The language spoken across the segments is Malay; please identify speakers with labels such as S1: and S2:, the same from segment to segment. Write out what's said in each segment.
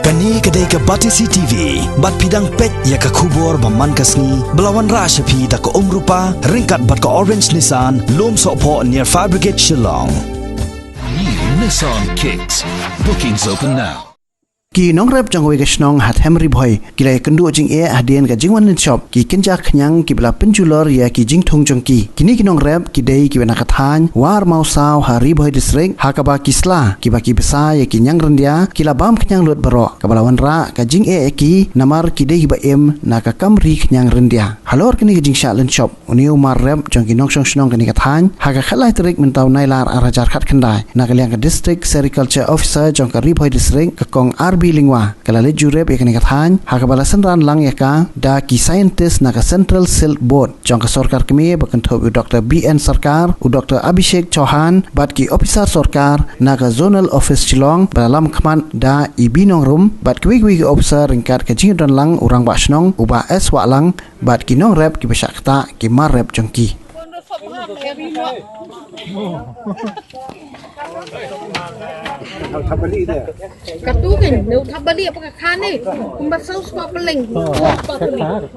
S1: Kani kedai ke Batisi TV, bat pidang pet ya ke kubur baman kasni, belawan rashapi da ke rupa, ringkat bat ke Orange Nissan, lom sokpo near Fire Brigade Shillong.
S2: New Nissan Kicks. Bookings open now.
S3: Ki nong rep jang we gesnong hat Henry boy kilai kendu jing hadien ka jingwan shop ki kenja khnyang ki bla penjulor ya ki jing thong jong ki kini ki nong rep ki dei ki bena kathan war mau saw hari boy district hakaba kisla ki baki besa ya ki nyang rendia ki la bam khnyang lut baro ka balawan ra ka jing ki namar ki dei ba em na ka kamri khnyang rendia halor kini ki jing shalin shop uniu mar rep jang ki nong shong snong kini kathan haka khalai trik mentau nailar arajar khat khandai na ka liang ka district sericulture officer jang ka ri boy district ka kong bilingwa kalale jurep yakni kathan hakabala sanran lang yaka da ki scientist na ka central silk board jangka sarkar kemi bakan thob Dr. BN Sarkar u Dr. Abhishek Chauhan bat ki officer sarkar na ka zonal office Shillong balam khman da ibinong rum bat kwi officer ringkat ka jingdon lang urang basnong uba es wa lang bat ki nong rep ki besakta ki mar rep jangki
S4: Katugan, no tabali apa kakane, kumbasau suka peling,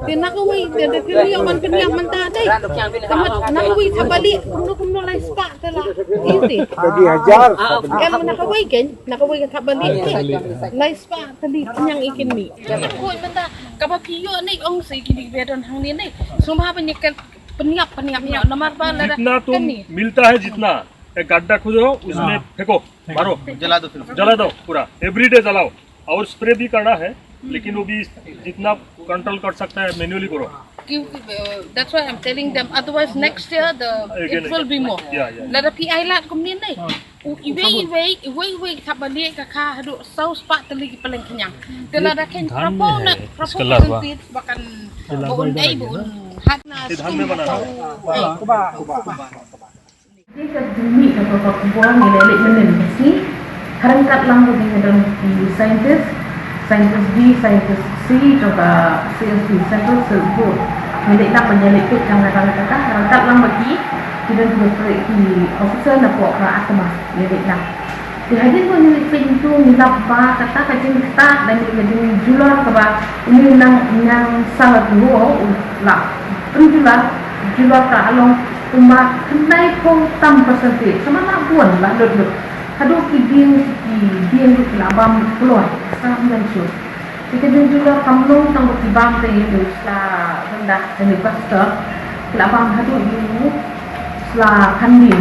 S4: dia nak kawai, dia ada kiriaman tadi, nak kawai tabali, kumno lai spa telah, ini.
S5: Jadi hajar.
S4: Kalau nak kawai kan, nak kawai tabali, lai spa tadi yang ikan ni. Nak kawai benda, kapal piyo ni, orang segini beran hang ni, semua penyekat पनिया नंबर पर
S6: जितना तुम मिलता है जितना एक गड्ढा खोदो उसमें फेंको मारो जला दो पूरा एवरीडे जलाओ और स्प्रे भी करना है लेकिन वो भी जितना कंट्रोल कर सकता है मैन्युअली करो
S4: that's why I'm telling them otherwise next year it will be more lada PI lat kemudian ni iwe tabali ka kha hadu sau spa tali ki paling kenyang kelada ken propon sempit bahkan bon dai bon hatna
S6: धान में बना है
S4: ini ke demi ke buang ni lelek menen ni harangkat lampu dengan di scientist B, scientist C coba CSB central sebut lelek nak menjalik tu jangan kata harangkat lampu lagi kita juga di officer nak buat kerja mas lelek nak di hadis pun ni pintu nilap ba kata kajin kita dan kajin jual keba ini yang sangat luar lah penjual ke along umat kenai pun tam persentage sama nak buat lah duduk hadu kiding di labam keluar sama dan sur kita jual kamlong tang bertibang te itu sa rendah dan pastor labam hadu itu sa kandil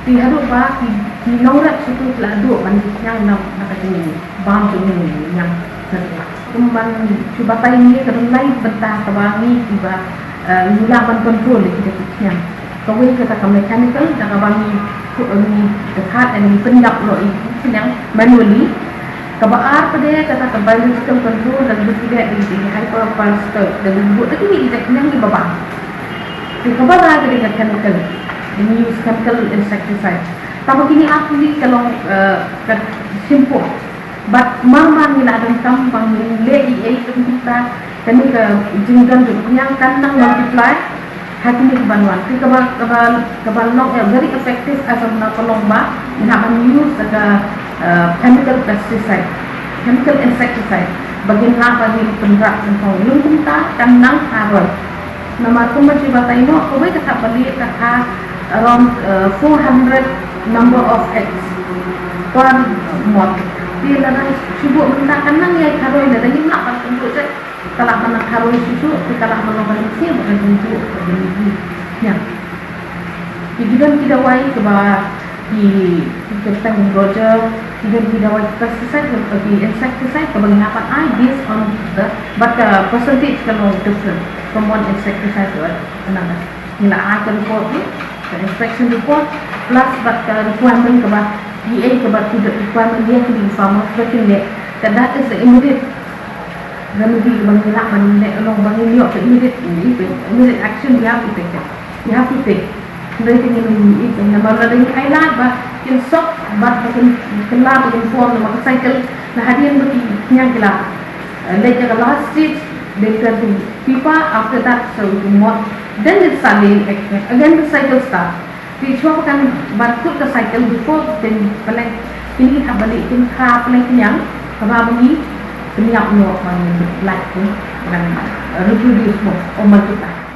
S4: di hadu ba di norak situ ladu man yang nak ini bam tu ni yang kumban cuba tay ni kadang lain bentah kawangi tiba mulakan kontrol kita kian kawai kata ka mechanical dan kawangi ni dekat dan pendap lo itu yang manually kabar pada kata ka biological control dan bertiga di hyper faster dan buat tadi ni kita yang di bawah di kabar ada dengan chemical ini use chemical insecticide tapi kini aku ni kalau simple but mama ni nak datang panggil lei kita kami ke jinggan tu yang kandang multiply hati ni kebanuan kita kebalong very effective as of nak lomba nak use the chemical pesticide chemical insecticide bagian apa ni penrak tentang lung kita kandang harus nama tu macam bata ini kau boleh kata beli kata around 400 number of eggs per month dia lagi sibuk minta kanang ya karoi dah tadi nak pas untuk saya kalau mana karoi susu kalau mana balik bukan untuk begini ya jadi kita wai sebab di kita Roger kita wai pesticide bagi insecticide bagi apa based on the but percentage kalau different from one insecticide to another nila akan report the inspection report plus but requirement kebah DA kebab tidak requirement dia to be farmer working there that is the immediate remedy bagi nak menek long bagi dia to immediate action you have to take dari ini nama lain ailat bah in shop bah kelar inform nama cycle nah hadian bagi yang kelar later the last stage they turn to pipa after that so more then it's starting again the cycle start Dicuba kan bantu ke cycle before then paling ini kita balik tim kah paling kenyang Kababagi penyap no on light tu dan reproduce mo o multiply.